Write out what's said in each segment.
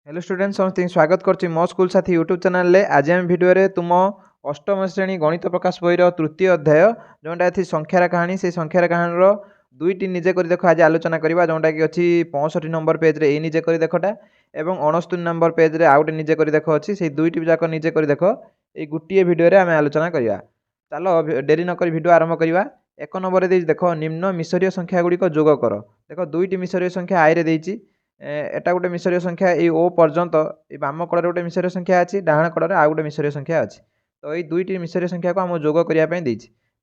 Hello student समस्त स्वागत करछि मो स्कूल साथी यूट्यूब चैनल ले आज हम वीडियो रे तुम अष्टम श्रेणी गणित प्रकाश बही तृतीय अध्याय जोटा थी संख्यार कहानी से संख्यार कहानी रो दुईटी निजे कर देख आज आलोचना करवा जोटा कि अच्छी 65 नंबर पेज रे निजे कर देखटा एवं 69 नंबर पेज रे आउटे निजे कर देख अच्छी से दुईटी जाक निजे कर देख ये गोटे भिडियो रे आम आलोचना करवा चलो डेरी नक भिडियो आरंभ करवा। एक नंबर देख निम्न मिसरीय संख्या गुड़िक जोग कर देख दुईटी मिसरीय संख्या आई रे देइछि एटा गोटे मिसरीय संख्या ये ओ पर्यंत ये बाम कड़े गोटे मिसरीय संख्या अच्छी डाण कड़े आउ गोटे मिसरीय संख्या अच्छी तो ये दुईटी मिसरीय संख्या को आम जोग करने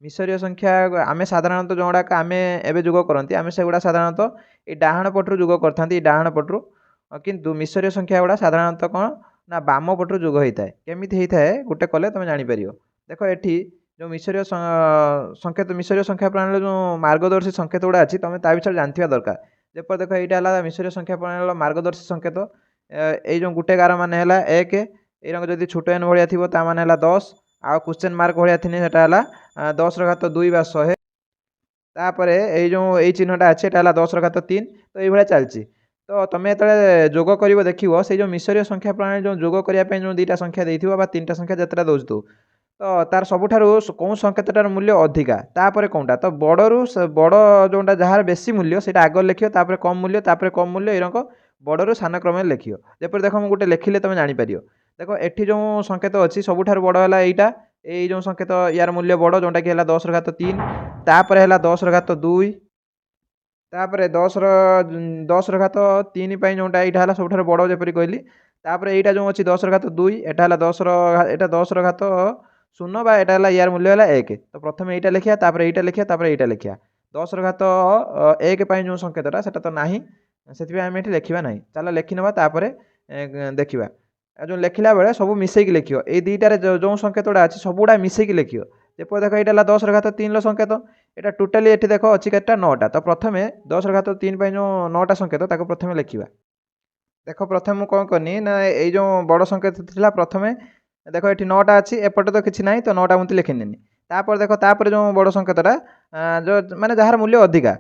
मिसरीय संख्या आम साधारणतः जो गुड़ाक आम एवं जोग करती आम से गुड़ा साधारणतः ये डाण पटू जोग करते डाण पटू किंतु मिसरीय संख्या गुड़ा साधारणतः कौन ना बाम पटू जोग होता है केमी होता है गोटे कले तुम जापर देख ये जो मिसरीय संकेत मिसरीय संख्या प्रणाली जो मार्गदर्शी संकेत गुड़ा अच्छी तुम ता विषय जानवा दरकार जपर देख यहाँ मिसरीय संख्या प्रणाली मार्गदर्शी संकेत ये जो गोटे गार मान है एक ये छोट एन भाया थी मान 10 आ क्वेश्चन मार्क भाया थी से 10 घात 2 बा 100 तापर ये चिन्हटा अच्छे 10 घात 3 तो ये चलती तो तुम्हें जो जोग कर देखो से जो मिसरीय संख्या प्रणाली जो जोग करने जो दुईटा संख्या देवा तीन संख्या जितना दौज तो तार सबुठार कौन संकेतटार मूल्य अधिका तापर कौनटा तो बड़रू बड़ जोटा जहाँ बेसी मूल्य से आग लिखियो तापर कम मूल्य तापर कम मूल्य एरक बड़रू सान क्रम लिखियो जपर देख मुझे लिखिले तुम जापर देख एठी जो संकेत अच्छी सबुठार बड़ है यहाँ ये जो संकेत यार मूल्य बड़ जोटा कि 10 घात 3 तापर है 10 घात 2 तापर 10 घात 3 जोटा यहाँ है सब बड़ जपरी कहली तापर यहाँ जो अच्छी 10 घात 2 एटा 10 घात 0 बा एटा यार मूल्य है 1 तो प्रथम यहाँ लिखा तापर यहाँ लिखा तापर यहाँ लिखा 10 घात 1 जो संकेतटा से तो ना से आम ये लिखा ना चलो लिखि ना देखा जो लिखला बेले सब मिसेक लिखियो ये दुईटार जो संकेत गुड़ा अच्छी सब गुड़ा मिसेक लिखियो जपर देख यहाँ 10 घात 3 संकेत यहाँ टोटाली ये देख अच्छी केटा 9टा तो प्रथम 10 घात 3 जो 9टा संकेत ताको प्रथम लिखा देख प्रथम मुझे कौन करनी ना ये जो बड़ संकेत था प्रथम देख ये 9टा अच्छी एपटे तो किसी ना तो 9टा मुझे लिखिनी तापर देख तापर जो बड़ संकेतटा जो माने जार मूल्य अधिका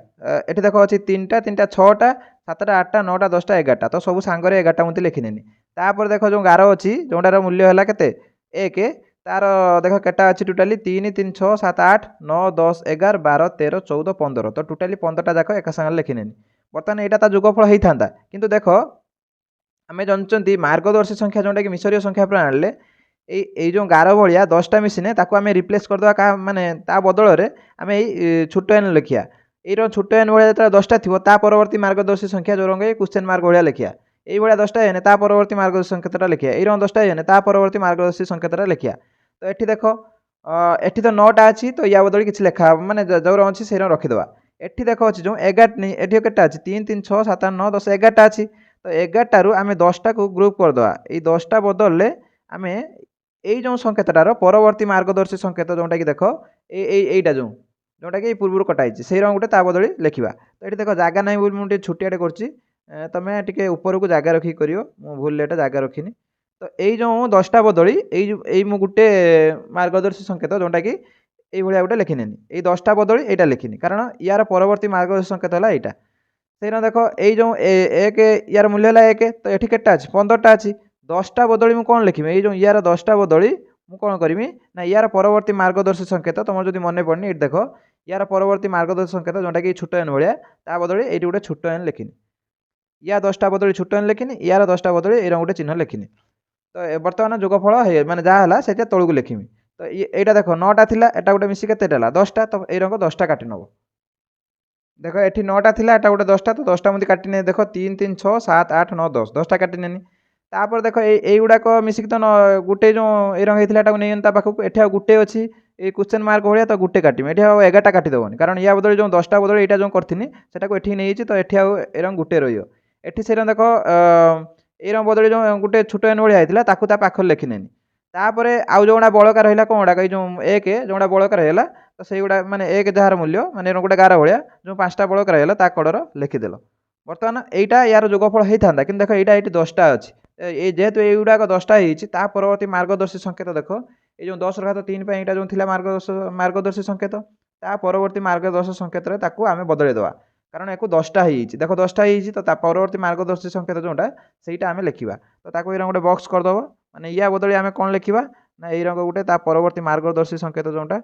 ये देख अच्छी 3टा 3टा 6टा 7टा 8टा 9टा 10टा 11टा तो सब सांगे 11टा मुझे लिखिनी तापर देख जो गार अच्छी जोटार मूल्य है के 1 तार देख केटा अच्छी टोटाली 3 3 6 7 8 9 10 11 12 13 14 15 तो टोटाली 15टा जाक एक सागर लिखिनी बर्तमान यहाँ जोगफल होता किंतु देख आम जानते मार्गदर्शी संख्या जोटा कि मिसरीय संख्या प्रणाली ये जो गार भाया 10टा मिसिने ताको आम रिप्लेस करदे क्या माने ता बदल में आम ये छोट एन लिखिया ये छोट एन भाया जो 10टा थी परवर्ती मार्गदर्शी संख्या जो रंग क्वेश्चन मार्क भाया लिखिया ये 10टा है ता परवर्ती मार्गदर्शी संकेतटा लिखिया ये 10टा है ता परवर्ती मार्गदर्शी संकेतटा लिखिया तो ये देख एठी तो 9टा अच्छी तो या बदल किसी लेखा माने जो अच्छी से रखीदे एठी देख अच्छी जो 11 एठी केटा अच्छी 3 3 6 7 8 9 10 11टा अच्छी तो 11टारू आम 10टा को ग्रुप करदे ये 10टा बदल आम यही जो संकेतटार परवर्ती मार्गदर्शी संकेत जोटा कि देख यहीटा जोटा कि पूर्व कटाई से गोटे ता बदली लिखा तो ये देख जगह ना मुझे छुटियाटे कर तुम्हें टे ऊपर को जगह रखिक कर भूल जगह रखिनी तो यही जो 10टा बदली यही गोटे मार्गदर्शी संकेत जोटा कि ये गोटे लिखिनी ये 10टा बदली यहाँ लिखिनी कारण यार परवर्ती मार्गदर्शी संकेत है यहाँ से देख ये जो एक यार मूल्य है 1 तो ये केटा अच्छी 15टा अच्छी 10टा बदली मुझे कौन लिखी ये जो यार 10टा बदली मुझे कौन करी ना यार परवर्ती मार्गदर्शी संकेत तुम जो मन पड़नी ये देख यार परवर्ती मार्गदर्शी संकेत जोटा कि छोट एन भाया ता बदली ये गोटे छोट एन लिखिनी या 10टा बदली छोट एन लिखिनी यार 10टा बदली ये गोटे चिन्ह लिखिनी तो बर्तमान जोगफल है मैंने जहाँ है से तौक लिखिमी तो यहाँ देख 9टा थी एटा गोटे मिसिक 10टा तो ये रंग 10टा काटि नब देख ये 9टा थी एटा गोटे 10टा तो 10टा मुझे काटने देख 3 3 6 7 8 9 10 10टा काटने तापर देख ये गुड़ाक मिसिक तो गोटे जो ये रंग होता नहीं पाखक ये गोटे अच्छी ये क्वेश्चन मार्क भाया तो गोटे काटमी ये 11टा काटिदेवनी कारण या बदल जो 10टा बदल यहाँ जो करनी से नहीं तो ये रंग गोटे रही से देख ये रंग बदल जो गोटे छोट एन भाया होता पाखर लिखिने तापर आउ जोड़ा बड़का रहा कौन गुड़ाक जो 1 जोड़ा बड़का रहा तो से गुड़ा माने 1 जार मूल्य माने गोटे गार भाया जो 5टा बड़का रहा ता कड़र लिखिदेल बर्तमान यहाँ यार जोगफल होता कि देख यहाँ ये 10टा अच्छी ये जेहेतु ये गुड़ाक 10टा होता परवर्ती मार्गदर्शी संकेत देख ये जो 10 घात 3 यहाँ जो मार्गदर्शी संकेत ता परवर्ती मार्गदर्शी संकेत आम बदल देवा କାରଣ ୟାକୁ 10ଟା ହେଇଯାଇଛି ଦେଖ 10ଟା ହେଇଯାଇଛି ତ ତା ପରବର୍ତ୍ତୀ ମାର୍ଗଦର୍ଶୀ ସଂକେତ ଯେଉଁଟା ସେଇଟା ଆମେ ଲେଖିବା ତ ତାକୁ ଏଇଟା ଗୋଟେ ବକ୍ସ କରିଦେବ ମାନେ ୟା ବଦଳି ଆମେ କ'ଣ ଲେଖିବା ନା ଏଇ ରଙ୍ଗ ଗୋଟେ ତା ପରବର୍ତ୍ତୀ ମାର୍ଗଦର୍ଶୀ ସଂକେତ ଯେଉଁଟା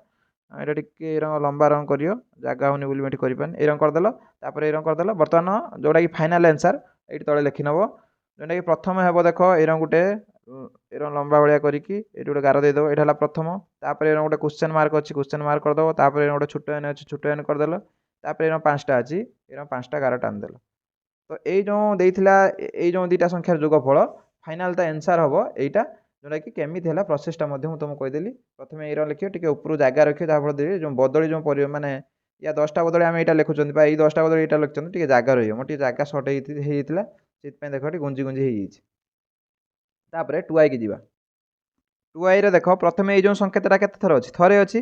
ଏଇଟା ଟିକେ ଏ ରଙ୍ଗ ଲମ୍ବା ରଙ୍ଗ କରିବ ଜାଗା ହେଉନି ବୋଲି ମୁଁ ଏଠି କରିପାରୁନି ଏଇ ରଙ୍ଗ କରିଦେଲ ତାପରେ ଏଇ ରଙ୍ଗ କରିଦେଲ ବର୍ତ୍ତମାନ ଯେଉଁଟାକି ଫାଇନାଲ୍ ଆନ୍ସର୍ ଏଇଠି ତଳେ ଲେଖିନେବ ଯେଉଁଟାକି ପ୍ରଥମେ ହେବ ଦେଖ ଏଇ ରଙ୍ଗ ଗୋଟେ ଏ ରଙ୍ଗ ଲମ୍ବା ଭଳିଆ କରିକି ଏଇଠି ଗୋଟେ ଗାର ଦେଇଦେବ ଏଇଟା ହେଲା ପ୍ରଥମ ତାପରେ ଏଇ ରଙ୍ଗ ଗୋଟେ କ୍ୱେଶ୍ଚନ୍ ମାର୍କ ଅଛି କ୍ୱେଶ୍ଚନ୍ ମାର୍କ କରିଦେବ ତାପରେ ଏଇ ଗୋଟେ ଛୋଟ ଏନ୍ ଅଛି ଛୋଟ ଏନ୍ କରିଦେଲ ତାପରେ ଏଇ ରଙ୍ଗ 5ଟା ଅଛି ଏଇ ରଙ୍ଗ 5ଟା ଗାର ଟାଣିଦେଲ ତ ଏଇ ଯେଉଁ ଦେଇଥିଲା ଏଇ ଯେଉଁ ଦୁଇଟା ସଂଖ୍ୟାର ଯୋଗଫଳ ଫାଇନାଲ୍ ତା ଆନ୍ସର୍ ହେବ ଏଇଟା ଯେଉଁଟାକି କେମିତି ହେଲା ପ୍ରୋସେସଟା ମଧ୍ୟ ମୁଁ ତୁମକୁ କହିଦେଲି ପ୍ରଥମେ ଏଇର ଲେଖିବ ଟିକେ ଉପରୁ ଜାଗା ରଖିବ ଯାହାଫଳରେ ଯେଉଁ ବଦଳି ଯେଉଁ ମାନେ ୟା 10ଟା ବଦଳି ଆମେ ଏଇଟା ଲେଖୁଛନ୍ତି ବା ଏଇ 10ଟା ବଦଳି ଏଇଟା ଲେଖୁଛନ୍ତି ଟିକେ ଜାଗା ରହିବ ମୋର ଟିକେ ଜାଗା ସର୍ଟ ହେଇଯାଇଥିଲା ସେଥିପାଇଁ ଦେଖ ଟିକେ ଗୁଞ୍ଜି ଗୁଞ୍ଜି ହେଇଯାଇଛି ତାପରେ 2i କି ଯିବା 2iରେ ଦେଖ ପ୍ରଥମେ ଏଇ ଯେଉଁ ସଂକେତଟା କେତେ ଥର ଅଛି ଥରେ ଅଛି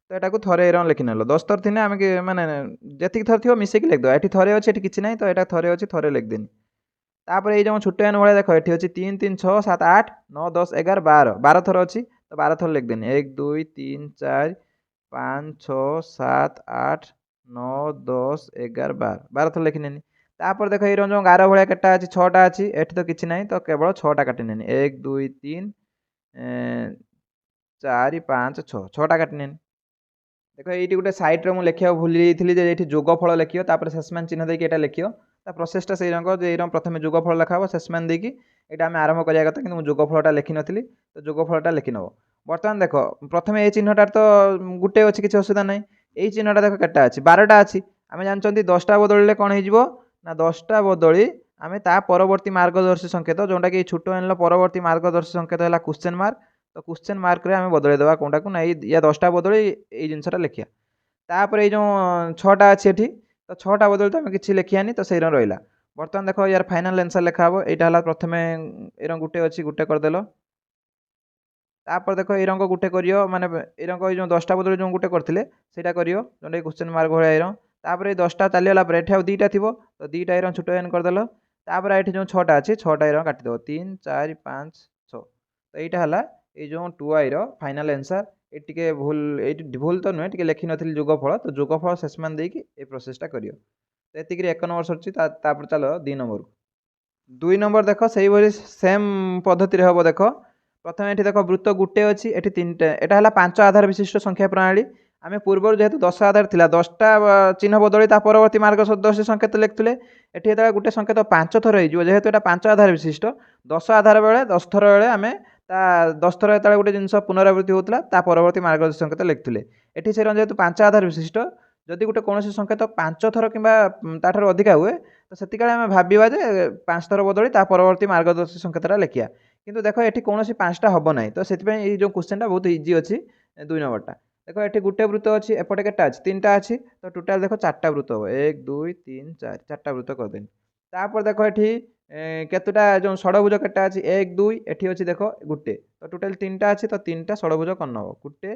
ତ ଏଟାକୁ ଥରେ ଏଇର ଲେଖିନେଲ 10 ଥର ଥିଲେ ଆମେ ମାନେ ଯେତିକି ଥର ଥିବ ମିଶେଇକି ଲେଖିଦେବା ଏଠି ଥରେ ଅଛି ଏଠି କିଛି ନାହିଁ ତ ଏଇଟା ଥରେ ଅଛି ଥରେ ଲେଖିଦେନି ତାପରେ ଏଇ ଯେଉଁ ଛୋଟ ଏନ୍ ଭଳିଆ ଦେଖ ଏଠି ଅଛି 3 3 6 7 8 9 10 11 12 12 ଥର ଅଛି ତ 12 ଥର ଲେଖିଦେନି 1 2 3 4 5 6 7 8 9 10 11 12 12 ଥର ଲେଖିନେନି ତାପରେ ଦେଖ ଏଇ ଯେଉଁ ଗାର ଭଳିଆ କେତେଟା ଅଛି 6ଟା ଅଛି ଏଠି ତ କିଛି ନାହିଁ ତ କେବଳ 6ଟା କାଟିନେନି 1 2 3 4 5 6 6ଟା କାଟିନେନି ଦେଖ ଏଇଠି ଗୋଟେ ସାଇଟ୍ରେ ମୁଁ ଲେଖିବାକୁ ଭୁଲି ଯାଇଥିଲି ଯେ ଏଇଠି ଯୋଗଫଳ ଲେଖିବ ତାପରେ ଶେଷମାନ ଚିହ୍ନ ଦେଇକି ଏଇଟା ଲେଖିବ ତା ପ୍ରୋସେସଟା ସେଇ ରଙ୍ଗ ଯେ ଏଇରକମ ପ୍ରଥମେ ଯୋଗଫଳ ଲେଖା ହେବ ଶେଷମାନ ଦେଇକି ଏଇଟା ଆମେ ଆରମ୍ଭ କରିବା କଥା କିନ୍ତୁ ମୁଁ ଯୋଗଫଳଟା ଲେଖିନଥିଲି ତ ଯୋଗଫଳଟା ଲେଖିନେବ ବର୍ତ୍ତମାନ ଦେଖ ପ୍ରଥମେ ଏଇ ଚିହ୍ନଟାର ତ ଗୋଟେ ଅଛି କିଛି ଅସୁବିଧା ନାହିଁ ଏଇ ଚିହ୍ନଟା ଦେଖ କେତେଟା ଅଛି 12ଟା ଅଛି ଆମେ ଜାଣିଛନ୍ତି 10ଟା ବଦଳିଲେ କ'ଣ ହେଇଯିବ ନା 10ଟା ବଦଳି ଆମେ ତା ପରବର୍ତ୍ତୀ ମାର୍ଗଦର୍ଶୀ ସଂକେତ ଯେଉଁଟାକି ଏଇ ଛୋଟ ଏନ୍ର ପରବର୍ତ୍ତୀ ମାର୍ଗଦର୍ଶୀ ସଂକେତ ହେଲା କ୍ୱେଶ୍ଚନ୍ ମାର୍କ ତ କ୍ୱେଶ୍ଚନ୍ ମାର୍କରେ ଆମେ ବଦଳେଇ ଦେବା କୋଉଟାକୁ ନା ଏଇ ୟା 10ଟା ବଦଳି ଏଇ ଜିନିଷଟା ଲେଖିବା ତାପରେ ଏଇ ଯେଉଁ 6ଟା ଅଛି ଏଠି ତ 6ଟା ବଦଳି ତ ଆମେ କିଛି ଲେଖିବାନି ତ ସେଇର ରହିଲା ବର୍ତ୍ତମାନ ଦେଖ ୟାର ଫାଇନାଲ୍ ଆନ୍ସର୍ ଲେଖା ହେବ ଏଇଟା ହେଲା ପ୍ରଥମେ ଏଇର ଗୋଟେ ଅଛି ଗୋଟେ କରିଦେଲ ତାପରେ ଦେଖ ଏଇ ରଙ୍ଗ ଗୋଟେ କରିବ ମାନେ ଏଇ ରଙ୍ଗ ଏଇ ଯେଉଁ 10ଟା ବଦଳି ଯେଉଁ ଗୋଟେ କରିଥିଲେ ସେଇଟା କରିବ ଯେଉଁଟାକି କ୍ୱେଶ୍ଚନ୍ ମାର୍କ ଭଳିଆ ଏଇର ତାପରେ ଏଇ 10ଟା ଚାଲିଗଲା ପରେ ଏଠି ଆଉ 2ଟା ଥିବ ତ 2ଟା ଏଇର ଛୋଟ ଏନ୍ କରିଦେଲ ତାପରେ ଏଠି ଯେଉଁ 6ଟା ଅଛି 6ଟା ଏଇର କାଟିଦେବ 3 4 5 6 ତ ଏଇଟା ହେଲା ଏଇ ଯେଉଁ 2iର ଫାଇନାଲ୍ ଆନ୍ସର୍ ଏଇଠି ଟିକେ ଭୁଲ ଏଇଠି ଭୁଲ ତ ନୁହେଁ ଟିକେ ଲେଖିନଥିଲି ଯୋଗଫଳ ତ ଯୋଗଫଳ ଶେଷମାନ ଦେଇକି এই ପ୍ରୋସେସଟା କରିବ ତ ଏତିକିରେ 1 ନମ୍ବର ସରିଛି ତାପରେ ଚାଲ 2 ନମ୍ବରକୁ 2 ନମ୍ବର ଦେଖ ସେଇଭଳି ସେମ୍ ପଦ୍ଧତିରେ ହେବ ଦେଖ ପ୍ରଥମେ ଏଠି ଦେଖ ବୃତ୍ତ ଗୋଟେ ଅଛି ଏଠି 3ଟା ଏଟା ହେଲା 5 ଆଧାର ବିଶିଷ୍ଟ ସଂଖ୍ୟା ପ୍ରଣାଳୀ ଆମେ ପୂର୍ବରୁ ଯେହେତୁ 10 ଆଧାର ଥିଲା 10ଟା ଚିହ୍ନ ବଦଳି ତା ପରବର୍ତ୍ତୀ ମାର୍ଗଦର୍ଶୀ ସଂକେତ ଲେଖୁଥିଲେ ଏଠି ଯେତେବେଳେ ଗୋଟେ ସଂକେତ 5 ଥର ହେଇଯିବ ଯେହେତୁ ଏଟା 5 ଆଧାର ବିଶିଷ୍ଟ 10 ଆଧାର ବେଳେ 10 ଥର ବେଳେ ଆମେ ତା 10 ଥର ଯେତେବେଳେ ଗୋଟେ ଜିନିଷ ପୁନରାବୃତ୍ତି ହେଉଥିଲା ତା ପରବର୍ତ୍ତୀ ମାର୍ଗଦର୍ଶୀ ସଂକେତ ଲେଖୁଥିଲେ ଏଠି ସେ ଯେହେତୁ 5 ଆଧାର ବିଶିଷ୍ଟ ଯଦି ଗୋଟେ କୌଣସି ସଂକେତ 5 ଥର କିମ୍ବା ତାଠାରୁ ଅଧିକା ହୁଏ ତ ସେତିକିବେଳେ ଆମେ ଭାବିବା ଯେ 5 ଥର ବଦଳି ତା ପରବର୍ତ୍ତୀ ମାର୍ଗଦର୍ଶୀ ସଂକେତଟା ଲେଖିବା କିନ୍ତୁ ଦେଖ ଏଠି କୌଣସି 5ଟା ହେବ ନାହିଁ ତ ସେଥିପାଇଁ ଏଇ ଯେଉଁ କ୍ୱେଶ୍ଚନଟା ବହୁତ ଇଜି ଅଛି 2 ନମ୍ବରଟା ଦେଖ ଏଠି ଗୋଟେ ବୃତ୍ତ ଅଛି ଏପଟେ କେତେଟା ଅଛି 3ଟା ଅଛି ତ ଟୋଟାଲ ଦେଖ 4ଟା ବୃତ୍ତ ହେବ 1 2 3 4 4ଟା ବୃତ୍ତ କରିଦେନି ତାପରେ ଦେଖ ଏଠି କେତେଟା ଯେଉଁ ଷଡ଼ଭୁଜ କେତେଟା ଅଛି 1 2 ଏଠି ଅଛି ଦେଖ ଗୋଟେ ତ ଟୋଟାଲ 3ଟା ଅଛି ତ 3ଟା ଷଡ଼ଭୁଜ କରିନେବ ଗୋଟେ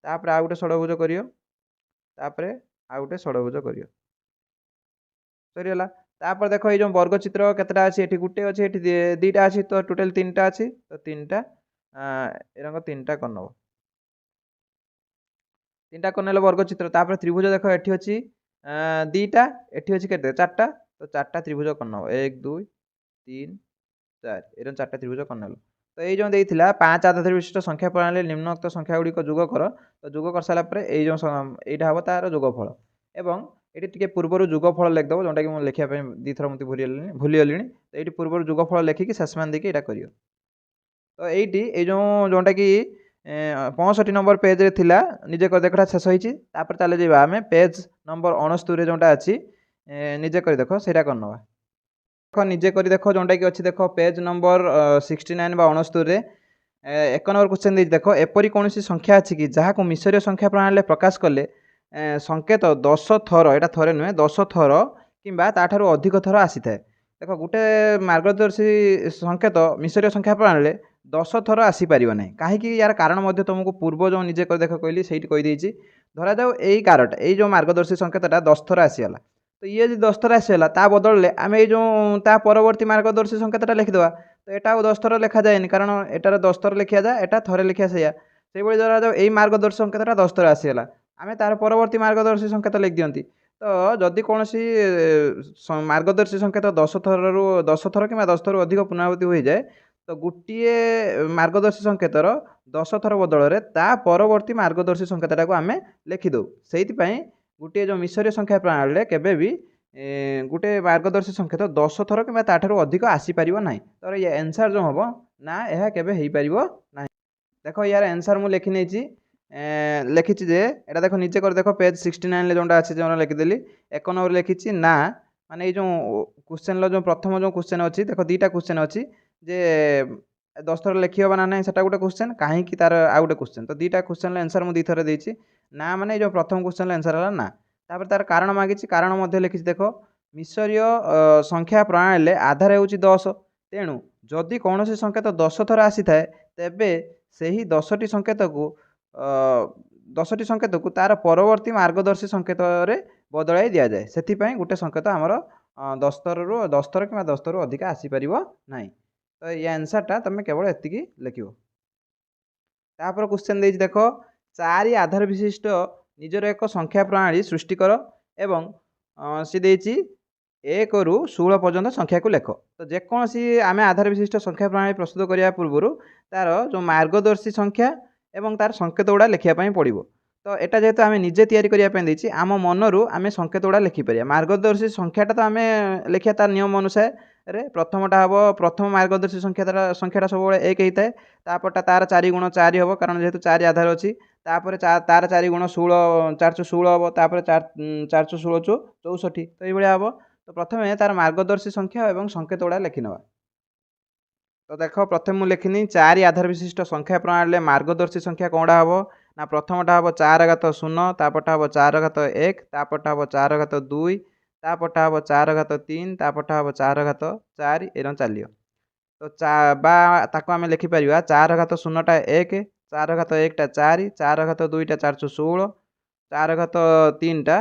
ତାପରେ ଆଉ ଗୋଟେ ଷଡ଼ଭୁଜ କରିବ ତାପରେ ଆଉ ଗୋଟେ ଷଡ଼ଭୁଜ କରିବ ସରିଗଲା ତାପରେ ଦେଖ ଏଇ ଯେଉଁ ବର୍ଗଚିତ୍ର କେତେଟା ଅଛି ଏଠି ଗୋଟେ ଅଛି ଏଠି 2ଟା ଅଛି ତ ଟୋଟାଲ 3ଟା ଅଛି ତ 3ଟା ଏରଙ୍କ 3ଟା କରିନେବ 3ଟା କରିନେଲେ ବର୍ଗଚିତ୍ର ତାପରେ ତ୍ରିଭୁଜ ଦେଖ ଏଠି ଅଛି 2ଟା ଏଠି ଅଛି କେତେ 4ଟା ତ 4ଟା ତ୍ରିଭୁଜ କରିନେବ 1 2 3 4 ଏরকম 4টা ত্রিভুজ କରିନେଲ ତ ଏଇ ଯେଉଁ ଦେଇଥିଲା 5 ଆଧାର ବିଶିଷ୍ଟ ସଂଖ୍ୟା ପ୍ରଣାଳୀ ନିମ୍ନୋକ୍ତ ସଂଖ୍ୟା ଗୁଡ଼ିକ ଯୋଗ କର ତ ଯୋଗ କରିସାରିଲା ପରେ ଏଇ ଯେଉଁ ଏଇଟା ହେବ ତାର ଯୋଗଫଳ ଏବଂ ଏଠି ଟିକେ ପୂର୍ବରୁ ଯୋଗଫଳ ଲେଖିଦେବ ଯେଉଁଟାକି ମୁଁ ଲେଖିବା ପାଇଁ ଦୁଇଥର ମୋତେ ଭୁଲିଗଲିଣି ତ ଏଇଠି ପୂର୍ବରୁ ଯୋଗଫଳ ଲେଖିକି ଶେଷମାନ ଦେଇକି ଏଇଟା କରିବ ତ ଏଇଠି ଏଇ ଯେଉଁଟାକି 65 ନମ୍ବର ପେଜ୍ରେ ଥିଲା ନିଜେ କରି ଦେଖଟା ଶେଷ ହେଇଛି ତାପରେ ଚାଲିଯିବା ଆମେ ପେଜ୍ ନମ୍ବର 69ରେ ଯେଉଁଟା ଅଛି ନିଜେ କରି ଦେଖ ସେଇଟା କରିନେବା ଦେଖ ନିଜେ କରି ଦେଖ ଯେଉଁଟାକି ଅଛି ଦେଖ ପେଜ୍ ନମ୍ବର 69 ବା 69ରେ 1 ନମ୍ବର କ୍ୱେଶ୍ଚନ୍ ଦେଇଛି ଦେଖ ଏପରି କୌଣସି ସଂଖ୍ୟା ଅଛି କି ଯାହାକୁ ମିଶରୀୟ ସଂଖ୍ୟା ପ୍ରଣାଳୀରେ ପ୍ରକାଶ କଲେ ସଂକେତ 10 ଥର ଏଇଟା ଥରେ ନୁହେଁ 10 ଥର କିମ୍ବା ତାଠାରୁ ଅଧିକ ଥର ଆସିଥାଏ ଦେଖ ଗୋଟେ ମାର୍ଗଦର୍ଶୀ ସଂକେତ ମିଶରୀୟ ସଂଖ୍ୟା ପ୍ରଣାଳୀରେ 10 ଥର ଆସିପାରିବ ନାହିଁ କାହିଁକି ୟାର କାରଣ ମଧ୍ୟ ତୁମକୁ ପୂର୍ବ ଯେଉଁ ନିଜେ କରି ଦେଖ କହିଲି ସେଇଠି କହିଦେଇଛି ଧରାଯାଉ ଏଇ କାରଟା ଏଇ ଯେଉଁ ମାର୍ଗଦର୍ଶୀ ସଂକେତଟା 10 ଥର ଆସିଗଲା ତ ଇଏ ଯଦି 10 ଥର ଆସିଗଲା ତା ବଦଳରେ ଆମେ ଏଇ ଯେଉଁ ତା ପରବର୍ତ୍ତୀ ମାର୍ଗଦର୍ଶୀ ସଂକେତଟା ଲେଖିଦେବା ତ ଏଟା ଆଉ 10 ଥର ଲେଖାଯାଏନି କାରଣ ଏଟାର 10 ଥର ଲେଖିଯାଏ ଏଟା ଥରେ ଲେଖିବା ସେଇଆ ସେଇଭଳି ଧରାଯାଉ ଏଇ ମାର୍ଗଦର୍ଶୀ ସଂକେତଟା 10 ଥର ଆସିଗଲା ଆମେ ତାର ପରବର୍ତ୍ତୀ ମାର୍ଗଦର୍ଶୀ ସଂକେତ ଲେଖିଦିଅନ୍ତି ତ ଯଦି କୌଣସି ମାର୍ଗଦର୍ଶୀ ସଂକେତ 10 ଥର କିମ୍ବା 10 ଥରୁ ଅଧିକ ପୁନରାବୃତ୍ତି ହୋଇଯାଏ, ତ ଗୋଟିଏ ମାର୍ଗଦର୍ଶୀ ସଂକେତର 10 ଥର ବଦଳରେ ତା ପରବର୍ତ୍ତୀ ମାର୍ଗଦର୍ଶୀ ସଂକେତଟାକୁ ଆମେ ଲେଖିଦେଉ। ସେଇଥିପାଇଁ ଗୋଟିଏ ଯେଉଁ ମିଶରୀୟ ସଂଖ୍ୟା ପ୍ରଣାଳୀରେ କେବେ ବି ଗୋଟେ ମାର୍ଗଦର୍ଶୀ ସଂକେତ 10 ଥର କିମ୍ବା ତାଠାରୁ ଅଧିକ ଆସିପାରିବ ନାହିଁ। ତ ଆନ୍ସର୍ ଯେଉଁ ହେବ ନା ଏହା କେବେ ହେଇପାରିବ ନାହିଁ। ଦେଖ ୟାର ଆନ୍ସର୍ ମୁଁ ଲେଖି ନେଇଛି, ଲେଖିଛି ଯେ ଏଇଟା ଦେଖ ନିଜେ କରି ଦେଖ ପେଜ୍ 69ରେ ଯେଉଁଟା ଅଛି ଯେଉଁ ଲେଖିଦେଲି 1 ନମ୍ବର ଲେଖିଛି ନା, ମାନେ ଏଇ ଯେଉଁ କ୍ୱେଶ୍ଚନ୍ର ଯେଉଁ ପ୍ରଥମ ଯେଉଁ କ୍ୱେଶ୍ଚନ୍ ଅଛି, ଦେଖ ଦୁଇଟା କ୍ୱେଶ୍ଚନ୍ ଅଛି ଯେ 10 ଥର ଲେଖି ହେବ ନା ନାହିଁ ସେଟା ଗୋଟେ କ୍ୱେଶ୍ଚନ୍, କାହିଁକି ତାର ଆଉ ଗୋଟେ କ୍ୱେଶ୍ଚନ୍। ତ ଦୁଇଟା କ୍ୱେଶ୍ଚନ୍ର ଆନ୍ସର୍ ମୁଁ 2 ଥର ଦେଇଛି। ନା ମାନେ ଏଇ ଯେଉଁ ପ୍ରଥମ କ୍ୱେଶ୍ଚନ୍ର ଆନ୍ସର୍ ହେଲା ନା। ତାପରେ ତାର କାରଣ ମାଗିଛି, କାରଣ ମଧ୍ୟ ଲେଖିଛି ଦେଖ ମିଶରୀୟ ସଂଖ୍ୟା ପ୍ରଣାଳୀରେ ଆଧାର ହେଉଛି 10, ତେଣୁ ଯଦି କୌଣସି ସଂକେତ 10 ଥର ଆସିଥାଏ ତେବେ ସେହି 10ଟି ସଂକେତକୁ ତାର ପରବର୍ତ୍ତୀ ମାର୍ଗଦର୍ଶୀ ସଂକେତରେ ବଦଳାଇ ଦିଆଯାଏ। ସେଥିପାଇଁ ଗୋଟେ ସଂକେତ ଆମର 10 ଥର କିମ୍ବା 10 ଥରୁ ଅଧିକା ଆସିପାରିବ ନାହିଁ। ତ ଏ ଆନ୍ସର୍ଟା ତୁମେ କେବଳ ଏତିକି ଲେଖିବ। ତାପରେ କ୍ୱେଶ୍ଚନ୍ ଦେଇଛି ଦେଖ 4 ଆଧାର ବିଶିଷ୍ଟ ନିଜର ଏକ ସଂଖ୍ୟା ପ୍ରଣାଳୀ ସୃଷ୍ଟି କର ଏବଂ ସେ ଦେଇଛି 1ରୁ 16 ପର୍ଯ୍ୟନ୍ତ ସଂଖ୍ୟାକୁ ଲେଖ। ତ ଯେକୌଣସି ଆମେ ଆଧାର ବିଶିଷ୍ଟ ସଂଖ୍ୟା ପ୍ରଣାଳୀ ପ୍ରସ୍ତୁତ କରିବା ପୂର୍ବରୁ ତାର ଯେଉଁ ମାର୍ଗଦର୍ଶୀ ସଂଖ୍ୟା ଏବଂ ତାର ସଂକେତ ଗୁଡ଼ା ଲେଖିବା ପାଇଁ ପଡ଼ିବ। ତ ଏଟା ଯେହେତୁ ଆମେ ନିଜେ ତିଆରି କରିବା ପାଇଁ ଦେଇଛି, ଆମ ମନରୁ ଆମେ ସଂକେତ ଗୁଡ଼ା ଲେଖିପାରିବା। ମାର୍ଗଦର୍ଶୀ ସଂଖ୍ୟାଟା ତ ଆମେ ଲେଖିବା ତାର ନିୟମ ଅନୁସାରେ, ପ୍ରଥମଟା ହେବ ପ୍ରଥମ ମାର୍ଗଦର୍ଶୀ ସଂଖ୍ୟାଟା ସବୁବେଳେ 1 ହେଇଥାଏ, ତାପରଟା ତାର 4 ଗୁଣ 4 ହେବ କାରଣ ଯେହେତୁ 4 ଆଧାର ଅଛି, ତାପରେ ତାର 4 ଗୁଣ 16 416 ହେବ, ତାପରେ 416 64, ତ ଏଇଭଳିଆ ହେବ। ତ ପ୍ରଥମେ ତାର ମାର୍ଗଦର୍ଶୀ ସଂଖ୍ୟା ଏବଂ ସଂକେତ ଗୁଡ଼ା ଲେଖିନେବା। ତ ଦେଖ ପ୍ରଥମେ ମୁଁ ଲେଖିନି 4 ଆଧାର ବିଶିଷ୍ଟ ସଂଖ୍ୟା ପ୍ରଣାଳୀରେ ମାର୍ଗଦର୍ଶୀ ସଂଖ୍ୟା କ'ଣଟା ହେବ ନା, ପ୍ରଥମଟା ହେବ 4 ଘାତ 0, ତାପରଟା ହେବ 4 ଘାତ 1, ତାପରଟା ହେବ 4 ଘାତ 2, ତାପରଟା ହେବ 4 ଘାତ 3, ତାପରଟା ହେବ 4 ଘାତ 4, ଏରକମ ଚାଲିବ। ତ ବା ତାକୁ ଆମେ ଲେଖିପାରିବା 4 ଘାତ 0ଟା 1, 4 ଘାତ 1ଟା 4, 4 ଘାତ 2ଟା 416, 4 ଘାତ 3ଟା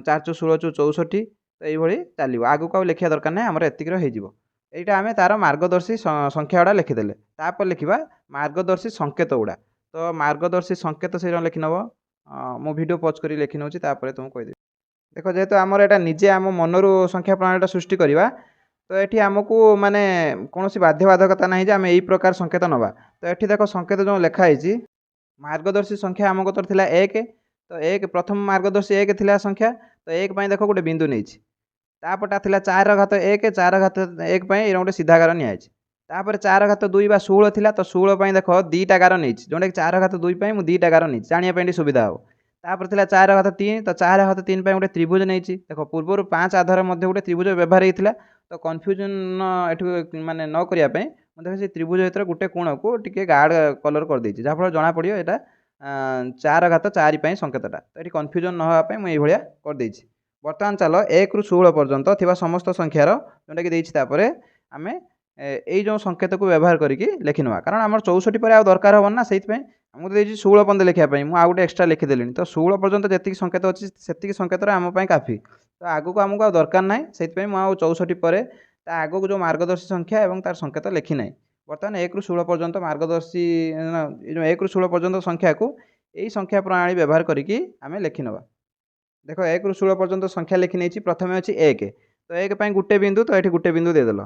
416 64, ତ ଏଇଭଳି ଚାଲିବ। ଆଗକୁ ଆଉ ଲେଖିବା ଦରକାର ନାହିଁ, ଆମର ଏତିକିର ହେଇଯିବ। এইটা ଆମେ ତାର ମାର୍ଗଦର୍ଶୀ ସଂଖ୍ୟା ଗୁଡ଼ା ଲେଖିଦେଲେ, ତାପରେ ଲେଖିବା ମାର୍ଗଦର୍ଶୀ ସଂକେତ ଗୁଡ଼ା। ତ ମାର୍ଗଦର୍ଶୀ ସଂକେତ ସେଇଟା ଲେଖି ନେବ। ମୁଁ ଭିଡ଼ିଓ ପଜ୍ କରି ଲେଖି ନେଉଛି, ତାପରେ ତୁମକୁ କହିଦେବି। ଦେଖ ଯେହେତୁ ଆମର ଏଇଟା ନିଜେ ଆମ ମନରୁ ସଂଖ୍ୟା ପ୍ରଣାଳୀଟା ସୃଷ୍ଟି କରିବା, ତ ଏଠି ଆମକୁ ମାନେ କୌଣସି ବାଧ୍ୟବାଧକତା ନାହିଁ ଯେ ଆମେ ଏଇ ପ୍ରକାର ସଂକେତ ନେବା। ତ ଏଠି ଦେଖ ସଂକେତ ଯେଉଁ ଲେଖା ହେଇଛି, ମାର୍ଗଦର୍ଶୀ ସଂଖ୍ୟା ଆମ କତର ଥିଲା 1, ତ 1 ପ୍ରଥମ ମାର୍ଗଦର୍ଶୀ 1 ଥିଲା ସଂଖ୍ୟା, ତ 1 ପାଇଁ ଦେଖ ଗୋଟେ ବିନ୍ଦୁ ନେଇଛି। ତାପରଟା ଥିଲା 4 ଘାତ 1, 4 ଘାତ 1 ପାଇଁ ଏଇଟା ଗୋଟେ ସିଧା ଗାର ନିଆଯାଇଛି। ତାପରେ 4 ଘାତ 2 ବା 16 ଥିଲା, ତ 16 ପାଇଁ ଦେଖ ଦୁଇଟା ଗାର ନେଇଛି, ଯେଉଁଟାକି 4 ଘାତ 2 ପାଇଁ ମୁଁ ଦୁଇଟା ଗାର ନେଇଛି, ଜାଣିବା ପାଇଁ ଟିକେ ସୁବିଧା ହେବ। ତାପରେ ଥିଲା 4 ଘାତ 3, ତ 4 ଘାତ 3 ପାଇଁ ଗୋଟେ ତ୍ରିଭୁଜ ନେଇଛି। ଦେଖ ପୂର୍ବରୁ 5 ଆଧାର ମଧ୍ୟ ଗୋଟେ ତ୍ରିଭୁଜ ବ୍ୟବହାର ହେଇଥିଲା, ତ କନଫ୍ୟୁଜନ୍ ଏଠୁ ମାନେ ନ କରିବା ପାଇଁ ମୁଁ ଦେଖ ସେ ତ୍ରିଭୁଜ ଭିତରେ ଗୋଟେ କୋଣକୁ ଟିକେ ଗାଢ଼ କଲର୍ କରିଦେଇଛି, ଯାହାଫଳରେ ଜଣାପଡ଼ିବ ଏଇଟା 4 ଘାତ 4 ପାଇଁ ସଂକେତଟା। ତ ଏଠି କନଫ୍ୟୁଜନ୍ ନ ହେବା ପାଇଁ ମୁଁ ଏଇଭଳିଆ କରିଦେଇଛି। ବର୍ତ୍ତମାନ ଚାଲ 1ରୁ 16 ପର୍ଯ୍ୟନ୍ତ ଥିବା ସମସ୍ତ ସଂଖ୍ୟାର ଯେଉଁଟାକି ଦେଇଛି, ତାପରେ ଆମେ ଏଇ ଯେଉଁ ସଂକେତକୁ ବ୍ୟବହାର କରିକି ଲେଖିନେବା, କାରଣ ଆମର 64 ପରେ ଆଉ ଦରକାର ହେବନି ନା, ସେଇଥିପାଇଁ ଆମକୁ ଦେଇଛି 16 ପର୍ଯ୍ୟନ୍ତ ଲେଖିବା ପାଇଁ, ମୁଁ ଆଉ ଗୋଟେ ଏକ୍ସଟ୍ରା ଲେଖିଦେଲିଣି। ତ 16 ପର୍ଯ୍ୟନ୍ତ ଯେତିକି ସଂକେତ ଅଛି ସେତିକି ସଂକେତରେ ଆମ ପାଇଁ କାଫି, ତ ଆଗକୁ ଆମକୁ ଆଉ ଦରକାର ନାହିଁ, ସେଇଥିପାଇଁ ମୁଁ ଆଉ 64 ପରେ ତା ଆଗକୁ ଯେଉଁ ମାର୍ଗଦର୍ଶୀ ସଂଖ୍ୟା ଏବଂ ତାର ସଂକେତ ଲେଖି ନାହିଁ। ବର୍ତ୍ତମାନ 1ରୁ 16 ପର୍ଯ୍ୟନ୍ତ ମାର୍ଗଦର୍ଶୀ ଏ ଯେଉଁ 1ରୁ 16 ପର୍ଯ୍ୟନ୍ତ ସଂଖ୍ୟାକୁ ଏଇ ସଂଖ୍ୟା ପ୍ରଣାଳୀ ବ୍ୟବହାର କରିକି ଆମେ ଲେଖିନେବା। ଦେଖ 1ରୁ 16 ପର୍ଯ୍ୟନ୍ତ ସଂଖ୍ୟା ଲେଖି ନେଇଛି। ପ୍ରଥମେ ଅଛି 1, ତ 1 ପାଇଁ ଗୋଟେ ବିନ୍ଦୁ, ତ ଏଠି ଗୋଟେ ବିନ୍ଦୁ ଦେଇଦେଲ।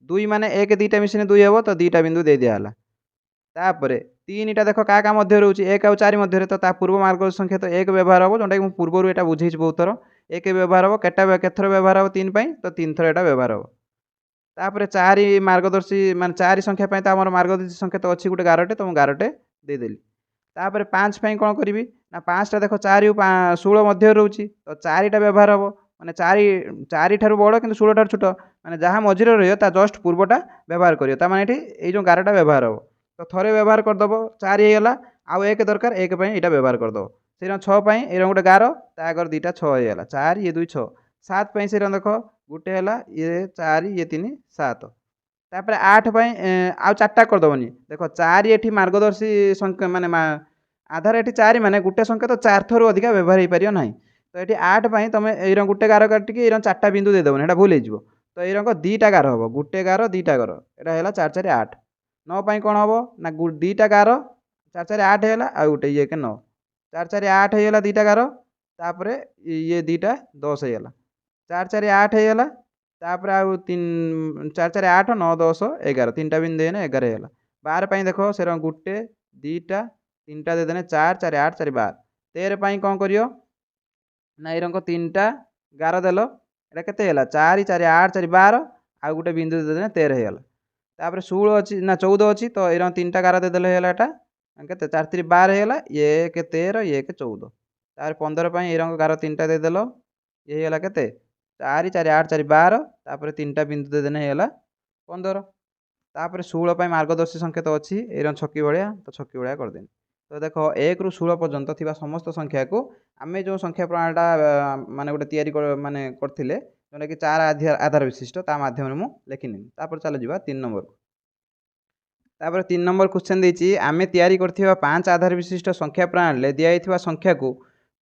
2 ମାନେ 1 2ଟା ମିଶିଲେ 2 ହେବ, ତ 2ଟା ବିନ୍ଦୁ ଦେଇ ଦିଆହେଲା। ତାପରେ 3ଟା ଦେଖ କାହା କାହା ମଧ୍ୟରେ ରହୁଛି, 1 ଆଉ 4 ମଧ୍ୟରେ, ତ ତା ପୂର୍ବ ମାର୍ଗଦର୍ଶୀ ସଂଖ୍ୟା ତ 1 ବ୍ୟବହାର ହେବ, ଯେଉଁଟାକି ମୁଁ ପୂର୍ବରୁ ଏଇଟା ବୁଝେଇଛି ବହୁତ ଥର। 1 ବ୍ୟବହାର ହେବ, କେତେଥର ବ୍ୟବହାର ହେବ 3 ପାଇଁ, ତ 3 ଥର ଏଇଟା ବ୍ୟବହାର ହେବ। ତାପରେ 4 ମାର୍ଗଦର୍ଶୀ ମାନେ 4 ସଂଖ୍ୟା ପାଇଁ ତ ଆମର ମାର୍ଗଦର୍ଶୀ ସଂକେତ ଅଛି ଗୋଟେ ଗାରଟେ, ତ ମୁଁ ଗାରଟେ ଦେଇଦେଲି। ତାପରେ 5 ପାଇଁ କ'ଣ କରିବି ନା, 5ଟା ଦେଖ 4ରୁ 16 ମଧ୍ୟରେ ରହୁଛି, ତ 4ଟା ବ୍ୟବହାର ହେବ, ମାନେ 4 ଠାରୁ ବଡ଼ କିନ୍ତୁ 16 ଠାରୁ ଛୋଟ, ମାନେ ଯାହା ମଝିରେ ରହିବ ତା ଜଷ୍ଟ ପୂର୍ବଟା ବ୍ୟବହାର କରିବ। ତା ମାନେ ଏଠି ଏଇ ଯେଉଁ ଗାରଟା ବ୍ୟବହାର ହେବ, ତ ଥରେ ବ୍ୟବହାର କରିଦେବ, 4 ହେଇଗଲା, ଆଉ 1 ଦରକାର, 1 ପାଇଁ ଏଇଟା ବ୍ୟବହାର କରିଦେବ। ସେଇଟା 6 ପାଇଁ ଏଇଟା ଗୋଟେ ଗାର, ତା ଆଗରେ 2ଟା 6 ହେଇଗଲା, 4 ଇଏ 2 6। 7 ପାଇଁ ସେଇଟା ଦେଖ ଗୋଟେ ହେଲା, ଇଏ 4 ଇଏ 3 7। ତାପରେ 8 ପାଇଁ ଆଉ 4ଟା କରିଦେବନି, ଦେଖ 4 ଏଠି ମାର୍ଗଦର୍ଶୀ ସଂଖ୍ୟା ମାନେ ଆଧାର ଏଠି 4, ମାନେ ଗୋଟେ ସଂକେତ 4 ଥରୁ ଅଧିକା ବ୍ୟବହାର ହେଇପାରିବ ନାହିଁ। ତ ଏଠି 8 ପାଇଁ ତୁମେ ଏଇର ଗୋଟେ ଗାର କାଟିକି ଏଇର 4ଟା ବିନ୍ଦୁ ଦେଇଦେବନି, ଏଇଟା ଭୁଲ ହେଇଯିବ। ତ ଏଇରକ 2ଟା ଗାର ହେବ, ଗୋଟେ ଗାର 2ଟା ଗାର, ଏଇଟା ହେଲା 4 4 8। 9 ପାଇଁ କ'ଣ ହେବ ନା 2ଟା ଗାର, 4 4 8 ହେଇଗଲା, ଆଉ ଗୋଟେ 9 4 4 8 ହେଇଗଲା 2ଟା ଗାର, तापर ये दुईटा 10 ହେଇଗଲା 4 4 8 ହେଇଗଲା तापर आउ 3 4 4 8 9 10 11 तीनटा बिन देने 11 ହେଇଗଲା 12 ପାଇଁ ଦେଖ ସେର गुटे दुईटा तीनटा देदेने 4 4 8 4 12 13 ପାଇଁ କଣ କରିयो ना एरंक तीनटा गार देल एटा केते हैला 4 4 8 4 12 आ गुटे बिंदु देदेने 13 ହେଇଗଲା तापर 16 अछि ना 14 अछि तो एरंक तीनटा गार देदेले हैला एटा केते 4 3 12 ହେଇଗଲା ये के 13 ये के 14 तार 15 ପାଇଁ एरंक गार तीनटा देदेलो ये ହେଇଗଲା केते 4 4 8 4 12 तापर तीनटा बिंदु देदेने ହେଇଗଲା 15 तापर 16 ପାଇଁ मार्गदर्शी संकेत अछि एरं छकी भलिया तो छकी भलिया कर देनी तो देख 1 रु 16 पर्यंत थिबा समस्त संख्या को आमे जो संख्या प्रणालीटा माने गोटे तयारी माने करथिले जोटा कि 4 आधार विशिष्ट ता माध्यम मु लेखिनी तापर चलो जिबा 3 नंबर तापर 3 नंबर क्वेश्चन देछि आमे तयारी करथिबा 5 आधार विशिष्ट संख्या प्रणाली दिया हिथिबा संख्या को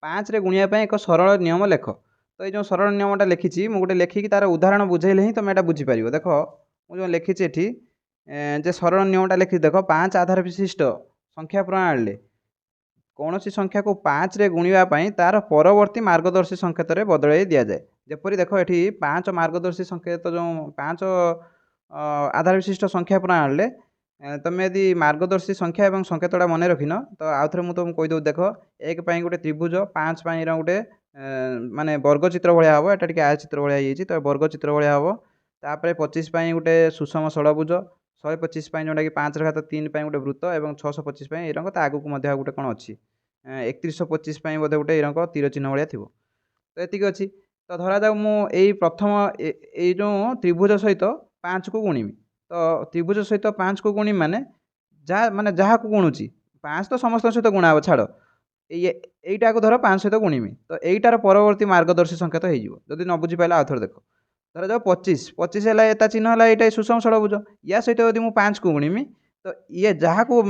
5 रे गुणिया पय एक सरल नियम लेख तो ये जो सरल नियमटा लिखिछि मु गोटे लेखिकी तार उदाहरण बुझेइले ही तमे एटा बुझी परिबो देखो मु जो लिखिछि एठी जे सरल नियमटा लिखि देखो 5 आधार विशिष्ट संख्या प्रणाली कौन सी संख्या को 5 रे गुणिया तार परवर्ती मार्गदर्शी संकेत रे बदलाई दिया जाए जेपरी देखो एठी 5 मार्गदर्शी संकेत जो 5 आधार विशिष्ट संख्या प्रणाली तुम यदि मार्गदर्शी संख्या और संकेतटा मन रखिन तो आउ थे मुझे कहीदे देख 1 गोटे त्रिभुज 5 गोटे माने वर्गचित्र भाया हम एटा आयचित्र भाया तो वर्गचित्र भाया हम तापर 25 गोटे सुषम षड़भुज 125 जोटा कि 5 घात 3 गोटे वृत्त और 625 एरंक आगू गोटे कौन अच्छी 3125 बोधे गोटे एरंक तीर चिन्ह भाया थी तो ये अच्छी तो धरा जाऊ मुझे प्रथम ये जो त्रिभुज सहित 5 को गुणिमी तो त्रिभुज सहित 5 को गुणी माने जहाँ को गुणुची 5 तो समस्त सहित गुणा हे छाड़ यहीटा को धर 5 सहित गुणिमी तो यहीटार परवर्ती मार्गदर्शी संकेत हो न बुझी पाला आउ थे देख धर जाओ 25 25 है एता चिन्ह है ये सुषम षड़भुज या सहित यदि मुझे 5 को गुणिमी तो ये जहाँ को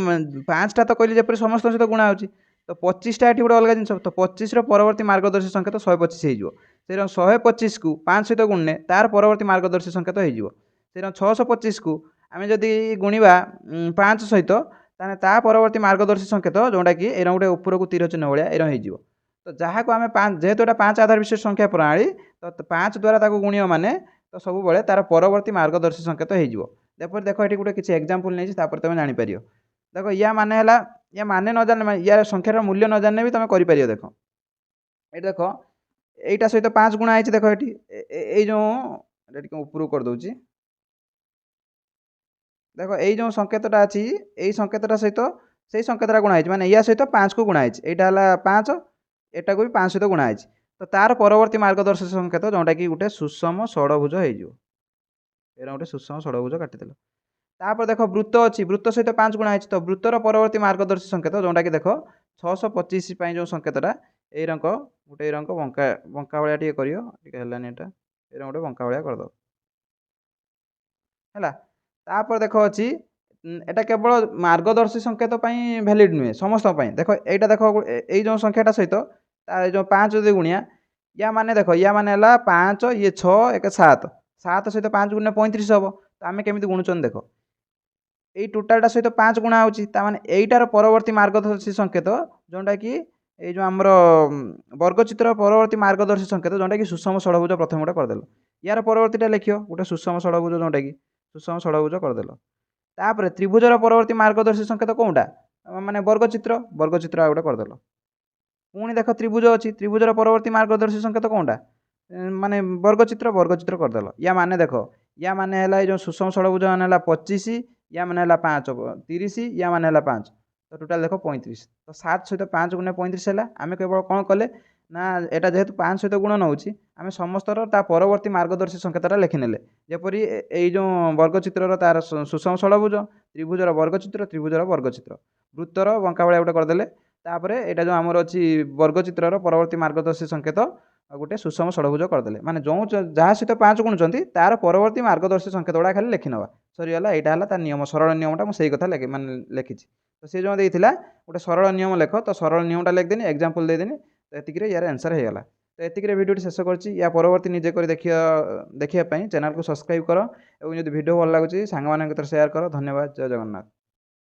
5टा तो कहली जपर समस्त सहित गुणा होची तो 25टा ये गोटे अलग जिन तो 25 परवर्ती मार्गदर्शी संकेत 125 हो 125 को 5 सहित गुणने तार परवर्ती मार्गदर्शी संकेत हो 625 को आम जदि गुणा 5 सहित ताने ता परवर्ती मार्गदर्शी संकेत जोटा कि एरा गोटे ऊपर को तीर चिन्ह भाया एरा हो तो जहाँ को आम 5 जेहेतु एटा 5 आधार विशिष्ट संख्या प्रणाली तो 5 द्वारा ताको गुणियो माने तो सब बेले तार परवर्ती मार्गदर्शी संकेत हो देख ये गोटे किसी एग्जांपल नहीं तुम जापर देख या माने है या माने न जाने या संख्यार मूल्य न जाने भी तुम कर देख ये देख यहीटा सहित 5 गुणा है देख ये जो ऊपर कर दूची देख ये जो संकेतटा अच्छी यही संकेतटा सहित से संकेतटा गुणा माने या सहित 5 को गुणा है 5 एटा को भी 5 सहित गुणा तो तार परवर्ती मार्गदर्शी संकेत जोटा कि गोटे सुषम षड़भुज हो गोटे सुषम षड़भुज काटिदेल तापर देख वृत्त अच्छी वृत्त सहित 5 गुणा तो वृत्तर परवर्ती मार्गदर्शी संकेत जोटा कि देख 625 जो संकेतटा ये रंक गोटे रंक बंका बंका भाया टे करेलानी एटा ये गोटे बंका भाया करद है तापर देख अच्छी एटा केवल मार्गदर्शी संकेत भैलिड नुहे समस्त देख यहाँ देख ये जो संख्याटा सहित जो 5 जो गुणिया या माने देख या माने 5 ये 6 1 7 7 सहित 5 गुणे 35 हम तो आम केमी गुणुचन देख ये टोटालटा सहित 5 गुणा होने यहीटार परवर्ती मार्गदर्शी संकेत जोटा कि ये जो आमर वर्गचित्र परवर्ती मार्गदर्शी संकेत जोटा कि सुषम षड़भुज प्रथम गोटे करदेल यार परवर्तीटा लिख गोटे सुषम षड़भुज जोटा कि सुषम षड़भुज करदेल तापर त्रिभुजर परवर्ती मार्गदर्शी संकेत कौटा माने वर्गचित्र वर्गचित्र आ गोटे करदेल पुणी देख त्रिभुज अच्छी त्रिभुजर परवर्ती मार्गदर्शी संकेत कौटा माने वर्गचित्र वर्गचित्र करदेल या माने देख या माने है जो सुषम षड़भुज माने 25 या माने 5 30 या माने 5 तो टोटाल देख 35 तो 7 सहित 5 गुणे 35 है आम केवल कौन कले ना एटा जेहेतु 5 सहित गुण नौ आम समस्तर ता परवर्ती मार्गदर्शी संकेतटा लिखिने जेपरी ये जो वर्गचित्र तार सुषम षड़भुज त्रिभुजर वर्गचित्र त्रिभुजर वर्गचित्र वृत्तर बंका भाया गोटे करदेले तापर यहाँ जो आमर अच्छी वर्गचित्र परवर्ती मार्गदर्शी संकेत गोटे सुषम षड़भुज करदेले माने जो जहाँ सहित 5 गुणुंट तार परवर्ती मार्गदर्शी संकेत गुड़ा खाली लिखिनवा सरीगला यहाँ है नियम सरल नियमटा मुझे कथा माने लिखी तो सी जो देता गोटे सरल नियम लेख तो सरल नियमटा लिखदेनी एग्जांपल देदेनी तो ये यार आंसर होगा तो ये भिडियो शेष करछि या परवर्ती निजे कर देखिए चैनल को सब्सक्राइब कर और जो भिडियो भल लगुच सांग मान शेयर कर धन्यवाद जय जगन्नाथ।